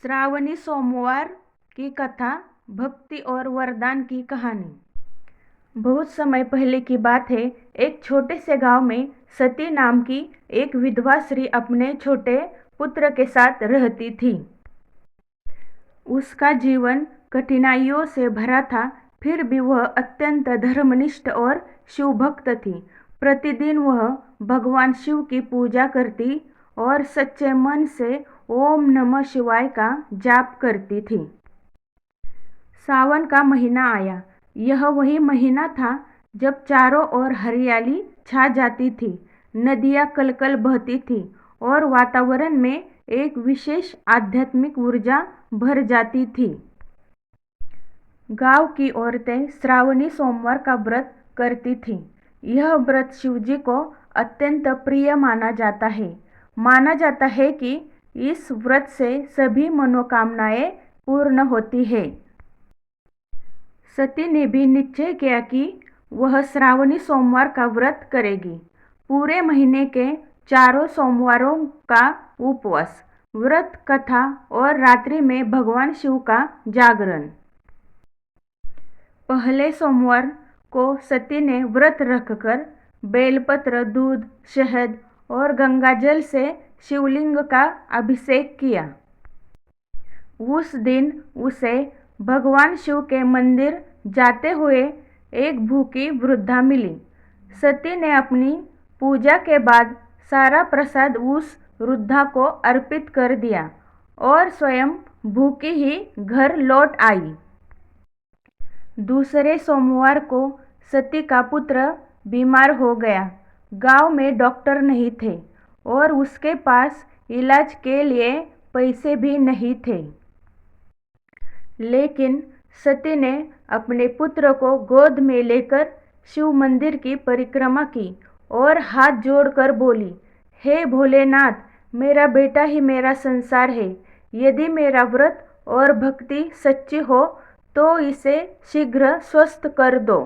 श्रावणी सोमवार की कथा, भक्ति और वरदान की कहानी। बहुत समय पहले की बात है। एक छोटे से गांव में सती नाम की एक विधवा स्त्री अपने छोटे पुत्र के साथ रहती थी। उसका जीवन कठिनाइयों से भरा था, फिर भी वह अत्यंत धर्मनिष्ठ और शिव भक्त थी। प्रतिदिन वह भगवान शिव की पूजा करती और सच्चे मन से ओम नमः शिवाय का जाप करती थी। सावन का महीना आया। यह वही महीना था जब चारों ओर हरियाली छा जाती थी, नदियां कलकल बहती थी और वातावरण में एक विशेष आध्यात्मिक ऊर्जा भर जाती थी। गांव की औरतें श्रावणी सोमवार का व्रत करती थीं। यह व्रत शिवजी को अत्यंत प्रिय माना जाता है। माना जाता है कि इस व्रत से सभी मनोकामनाएं पूर्ण होती है। सती ने भी निश्चय किया कि वह श्रावणी सोमवार का व्रत करेगी। पूरे महीने के चारों सोमवारों का उपवास, व्रत कथा और रात्रि में भगवान शिव का जागरण। पहले सोमवार को सती ने व्रत रखकर बेलपत्र, दूध, शहद और गंगाजल से शिवलिंग का अभिषेक किया। उस दिन उसे भगवान शिव के मंदिर जाते हुए एक भूखी वृद्धा मिली। सती ने अपनी पूजा के बाद सारा प्रसाद उस वृद्धा को अर्पित कर दिया और स्वयं भूखी ही घर लौट आई। दूसरे सोमवार को सती का पुत्र बीमार हो गया। गांव में डॉक्टर नहीं थे और उसके पास इलाज के लिए पैसे भी नहीं थे। लेकिन सती ने अपने पुत्र को गोद में लेकर शिव मंदिर की परिक्रमा की और हाथ जोड़कर बोली, हे भोलेनाथ, मेरा बेटा ही मेरा संसार है। यदि मेरा व्रत और भक्ति सच्ची हो तो इसे शीघ्र स्वस्थ कर दो।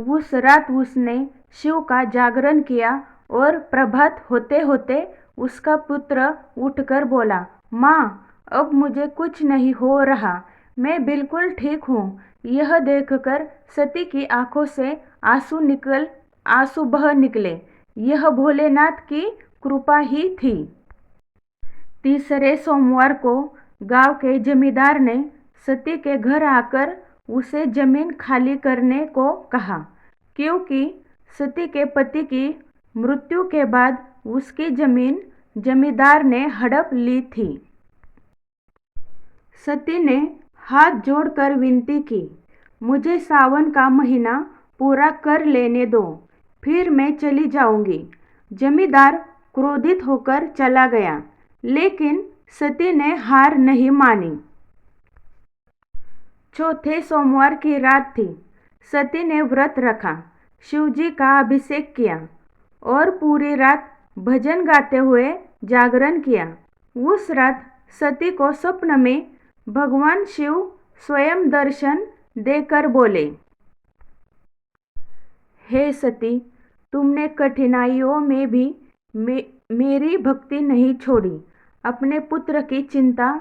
उस रात उसने शिव का जागरण किया और प्रभात होते होते उसका पुत्र उठकर बोला, माँ, अब मुझे कुछ नहीं हो रहा, मैं बिल्कुल ठीक हूँ। यह देखकर सती की आंखों से आंसू बह निकले। यह भोलेनाथ की कृपा ही थी। तीसरे सोमवार को गांव के जमींदार ने सती के घर आकर उसे जमीन खाली करने को कहा, क्योंकि सती के पति की मृत्यु के बाद उसकी जमीन जमींदार ने हड़प ली थी। सती ने हाथ जोड़कर विनती की, मुझे सावन का महीना पूरा कर लेने दो, फिर मैं चली जाऊंगी। जमींदार क्रोधित होकर चला गया, लेकिन सती ने हार नहीं मानी। चौथे सोमवार की रात थी। सती ने व्रत रखा, शिवजी का अभिषेक किया और पूरी रात भजन गाते हुए जागरण किया। उस रात सती को स्वप्न में भगवान शिव स्वयं दर्शन देकर बोले, हे सती, तुमने कठिनाइयों में भी मेरी भक्ति नहीं छोड़ी। अपने पुत्र की चिंता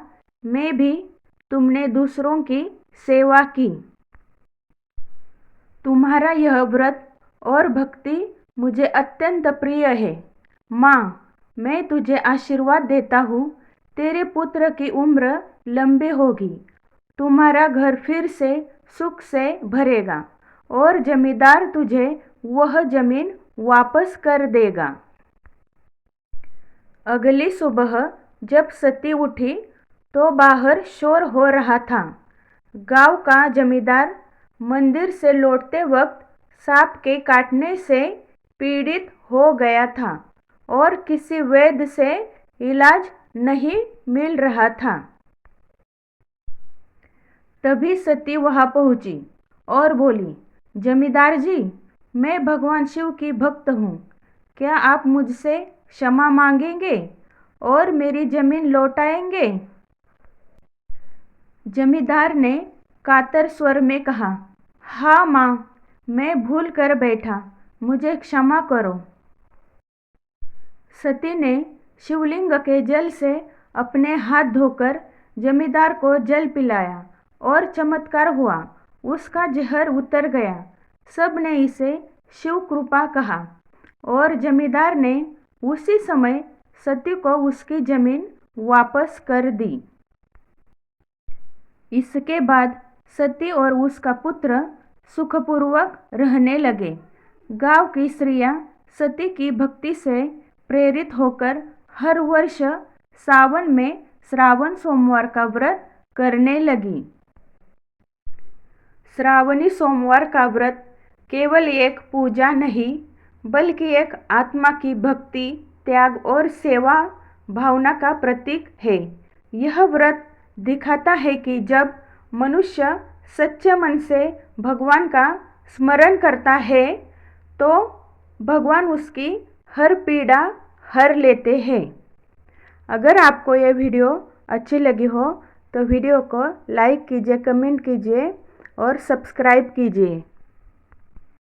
में भी तुमने दूसरों की सेवा की। तुम्हारा यह व्रत और भक्ति मुझे अत्यंत प्रिय है। माँ, मैं तुझे आशीर्वाद देता हूँ, तेरे पुत्र की उम्र लंबी होगी, तुम्हारा घर फिर से सुख से भरेगा और जमींदार तुझे वह जमीन वापस कर देगा। अगली सुबह जब सती उठी तो बाहर शोर हो रहा था। गांव का जमींदार मंदिर से लौटते वक्त सांप के काटने से पीड़ित हो गया था और किसी वैद्य से इलाज नहीं मिल रहा था। तभी सती वहां पहुंची और बोली, जमींदार जी, मैं भगवान शिव की भक्त हूँ। क्या आप मुझसे क्षमा मांगेंगे और मेरी जमीन लौटाएंगे? जमींदार ने कातर स्वर में कहा, हाँ माँ, मैं भूल कर बैठा, मुझे क्षमा करो। सती ने शिवलिंग के जल से अपने हाथ धोकर जमींदार को जल पिलाया और चमत्कार हुआ, उसका जहर उतर गया। सब ने इसे शिव कृपा कहा और जमींदार ने उसी समय सती को उसकी जमीन वापस कर दी। इसके बाद सती और उसका पुत्र सुखपूर्वक रहने लगे। गांव की स्त्रियां सती की भक्ति से प्रेरित होकर हर वर्ष सावन में श्रावण सोमवार का व्रत करने लगी। श्रावणी सोमवार का व्रत केवल एक पूजा नहीं, बल्कि एक आत्मा की भक्ति, त्याग और सेवा भावना का प्रतीक है। यह व्रत दिखाता है कि जब मनुष्य सच्चे मन से भगवान का स्मरण करता है तो भगवान उसकी हर पीड़ा हर लेते हैं। अगर आपको यह वीडियो अच्छी लगी हो तो वीडियो को लाइक कीजिए, कमेंट कीजिए और सब्सक्राइब कीजिए।